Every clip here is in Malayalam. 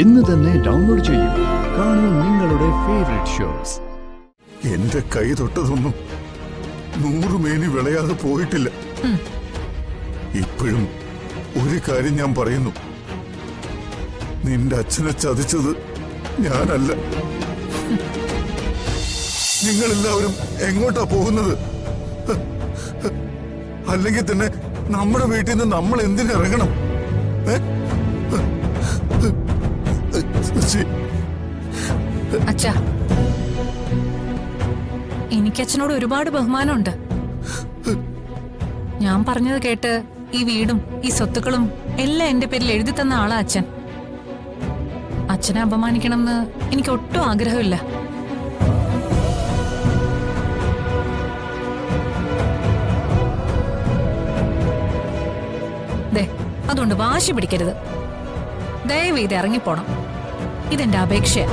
ഇന്ന് തന്നെ ഡൗൺലോഡ് ചെയ്യൂ. കാണൂ നിങ്ങളുടെ ഫേവറേറ്റ് ഷോസ്. എന്റെ കൈ തൊട്ടതൊന്നും 100 മേനി വിളയാതെ പോയിട്ടില്ല. ഇപ്പോഴും ഒരു കാര്യം ഞാൻ പറയുന്നു, നിന്റെ അച്ഛനെ ചതിച്ചത് ഞാനല്ല. നിങ്ങളെല്ലാവരും എങ്ങോട്ടാ പോകുന്നത്? അല്ലെങ്കിൽ തന്നെ നമ്മുടെ വീട്ടിൽ നിന്ന് നമ്മൾ എന്തിനിറങ്ങണം? അച്ഛാ, എനിക്ക് അച്ഛനോട് ഒരുപാട് ബഹുമാനമുണ്ട്. ഞാൻ പറഞ്ഞത് കേട്ട് ഈ വീടും ഈ സ്വത്തുക്കളും എല്ലാം എന്റെ പേരിൽ എഴുതി തന്ന ആളാ അച്ഛൻ. അച്ഛനെ അപമാനിക്കണമെന്ന് എനിക്ക് ഒട്ടും ആഗ്രഹമില്ല. ദേ, അതുകൊണ്ട് വാശി പിടിക്കരുത്. ദയവേത് ഇറങ്ങിപ്പോണം. ഇതെന്റെ അപേക്ഷയാ.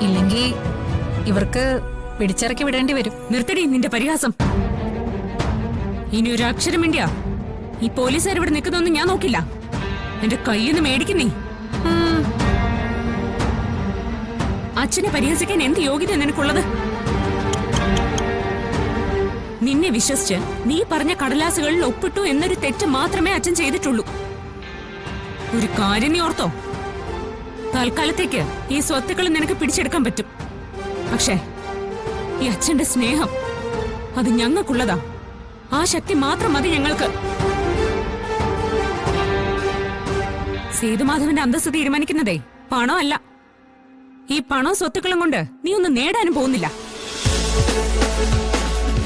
ഇല്ലെങ്കിൽ ഇവർക്ക് പിടിച്ചിറക്കി വിടേണ്ടി വരും. നിർത്തടി നിന്റെ പരിഹാസം. ഇനി ഒരു അക്ഷരം വേണ്ടിയാ ഈ പോലീസുകാർ ഇവിടെ നിൽക്കുന്നൊന്നും ഞാൻ നോക്കില്ല. എന്റെ കയ്യിന്ന് മേടിക്കുന്നേ. അച്ഛനെ പരിഹസിക്കാൻ എന്ത് യോഗ്യത നിനക്കുള്ളത്? നിന്നെ വിശ്വസിച്ച് നീ പറഞ്ഞ കടലാസുകളിൽ ഒപ്പിട്ടു എന്നൊരു തെറ്റ് മാത്രമേ അച്ഛൻ ചെയ്തിട്ടുള്ളൂ. ഒരു കാര്യം നീ ഓർത്തോ, തൽക്കാലത്തേക്ക് ഈ സ്വത്തുക്കൾ നിനക്ക് പിടിച്ചെടുക്കാൻ പറ്റും. പക്ഷേ ഈ അച്ഛന്റെ സ്നേഹം അത് ഞങ്ങൾക്കുള്ളതാ. ആ ശക്തി മാത്രം മതി ഞങ്ങൾക്ക്. സേതുമാധവന്റെ അന്തസ്സ് തീരുമാനിക്കുന്നതേ പണമല്ല. ഈ പണവും സ്വത്തുക്കളും കൊണ്ട് നീ ഒന്നും നേടാനും പോകുന്നില്ല.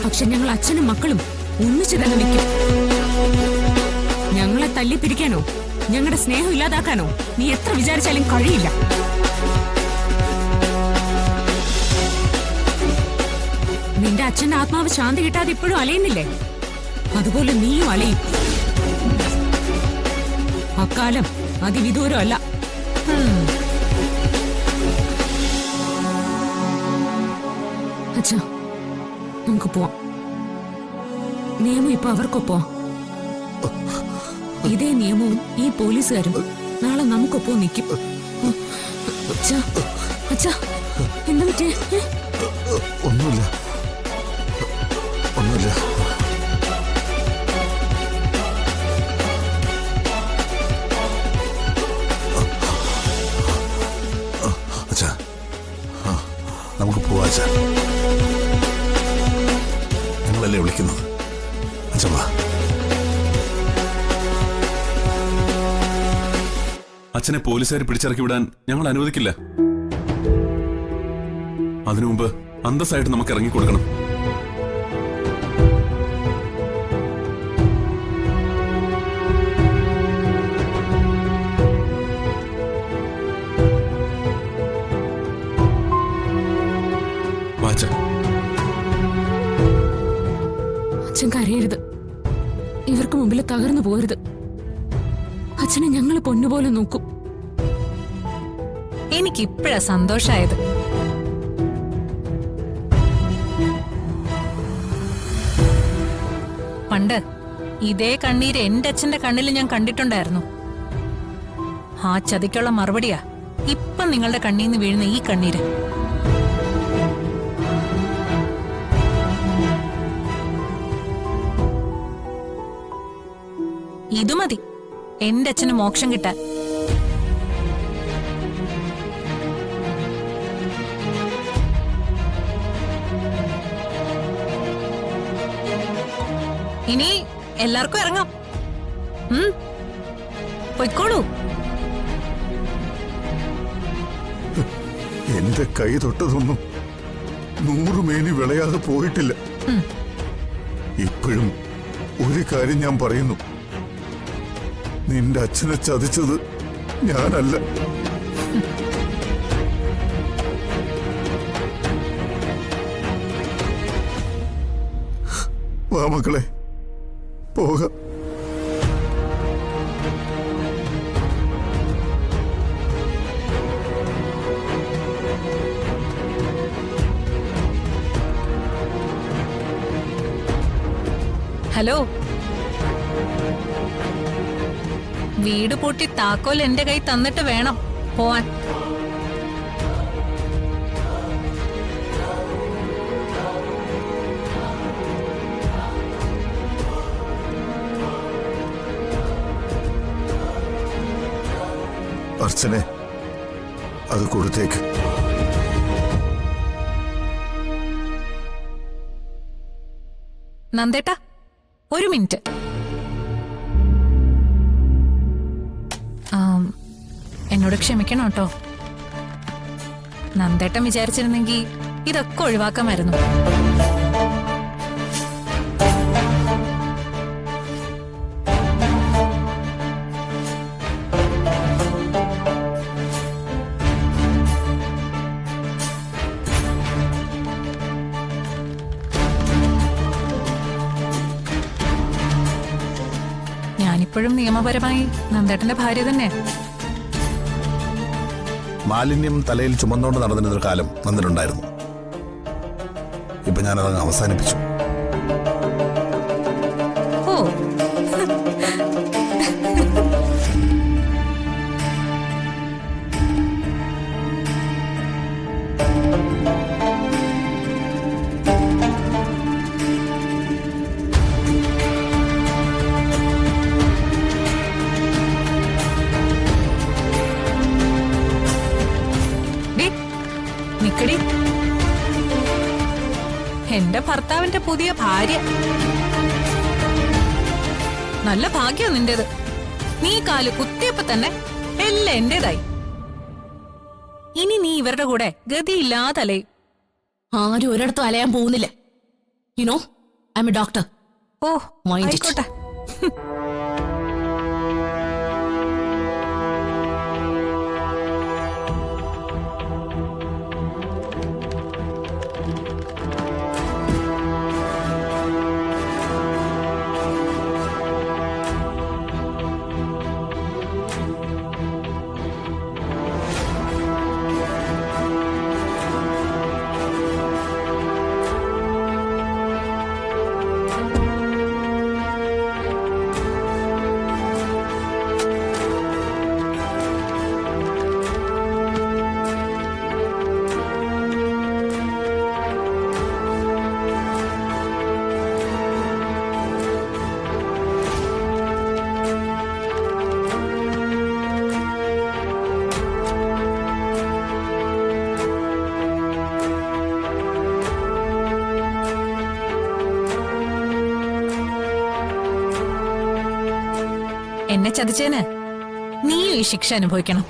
പക്ഷെ ഞങ്ങൾ അച്ഛനും മക്കളും ഒന്നിച്ചു തന്നെ നിൽക്കും. ഞങ്ങളെ തല്ലിപ്പിരിക്കാനോ ഞങ്ങളുടെ സ്നേഹം ഇല്ലാതാക്കാനോ നീ എത്ര വിചാരിച്ചാലും കഴിയില്ല. നിന്റെ അച്ഛന്റെ ആത്മാവ് ശാന്തി കിട്ടാതെ ഇപ്പോഴും അലയുന്നില്ലേ? അതുപോലെ നീയും അലയും. അക്കാലം അതിവിദൂരമല്ല. അച്ഛാ, നമുക്ക് പോവാം. നിയമം ഇപ്പൊ അവർക്കൊപ്പോ. ഇതേ നിയമവും ഈ പോലീസുകാരും നാളെ നമുക്കൊപ്പം നിൽക്കും. അച്ഛാ, അച്ഛാ, എന്താ പറ്റിയേ? ഒന്നുമില്ല, ഒന്നുമില്ല. അച്ഛാ, നമുക്ക് പോവാ. അച്ഛാ, ഞങ്ങളല്ലേ വിളിക്കുന്നത്. അച്ഛാ വാ. അച്ഛനെ പോലീസുകാർ പിടിച്ചിറക്കി വിടാൻ ഞങ്ങൾ അനുവദിക്കില്ല. അതിനു മുമ്പ് അന്തസ്സായിട്ട് നമുക്ക് ഇറങ്ങിക്കൊടുക്കണം. അച്ഛൻ കരയരുത്. ഇവർക്ക് മുമ്പിൽ തകർന്നു പോരുത്. അച്ഛനെ ഞങ്ങൾ പൊന്നുപോലെ നോക്കും. എനിക്കിപ്പോഴാ സന്തോഷായത്. പണ്ട് ഇതേ കണ്ണീര് എന്റെ അച്ഛന്റെ കണ്ണിൽ ഞാൻ കണ്ടിട്ടുണ്ടായിരുന്നു. ആ ചതിക്കുള്ള മറുപടിയാ ഇപ്പം നിങ്ങളുടെ കണ്ണീന്ന് വീഴുന്ന ഈ കണ്ണീര്. ഇതു മതി എന്റെ അച്ഛന് മോക്ഷം കിട്ടാൻ. ഇനി എല്ലാവർക്കും ഇറങ്ങാം. പൊയ്ക്കോളൂ. എന്റെ കൈ തൊട്ടതൊന്നും 100 മേനി വിളയാതെ പോയിട്ടില്ല. ഇപ്പോഴും ഒരു കാര്യം ഞാൻ പറയുന്നു, നിന്റെ അച്ഛനെ ചതിച്ചത് ഞാനല്ല. വാ മക്കളെ, പോകാം. ഹലോ, വീട് പൂട്ടി താക്കോൽ എന്റെ കൈ തന്നിട്ട് വേണം പോവാൻ. അർച്ചനെ അത് കൊടുത്തേക്ക്. നന്ദേട്ടാ, ഒരു മിനിറ്റ്. എന്നോട് ക്ഷമിക്കണം കേട്ടോ. നന്ദേട്ടൻ വിചാരിച്ചിരുന്നെങ്കിൽ ഇതൊക്കെ ഒഴിവാക്കാമായിരുന്നു. ഞാനിപ്പോഴും നിയമപരമായി നന്ദേട്ടന്റെ ഭാര്യ തന്നെ. മാലിന്യം തലയിൽ ചുമന്നുകൊണ്ട് നടന്നിരുന്നൊരു കാലം നന്ദിനുണ്ടായിരുന്നു. ഇപ്പൊ ഞാനതങ്ങ് അവസാനിപ്പിച്ചു. ഓ, നിക്കടി. എന്റെ ഭർത്താവിന്റെ പുതിയ ഭാര്യ. നല്ല ഭാഗ്യം നിന്റേത്. നീ കാല് കുത്തിയപ്പോ തന്നെ എല്ലാം എന്റേതായി. ഇനി നീ ഇവരുടെ കൂടെ ഗതിയില്ലാതലേ. ആരും ഒരിടത്തും അലയാൻ പോകുന്നില്ല. You know I am a doctor. Oh, Mind it. ആയിക്കോട്ടെ. എന്നെ ചതിച്ചേന് നീയും ഈ ശിക്ഷ അനുഭവിക്കണം.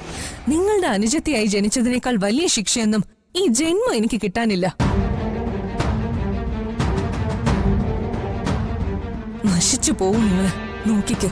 നിങ്ങളുടെ അനുജത്തിയായി ജനിച്ചതിനേക്കാൾ വലിയ ശിക്ഷയൊന്നും ഈ ജന്മം എനിക്ക് കിട്ടാനില്ല. നശിച്ചു പോവും നിങ്ങള്. നോക്കിക്കേ.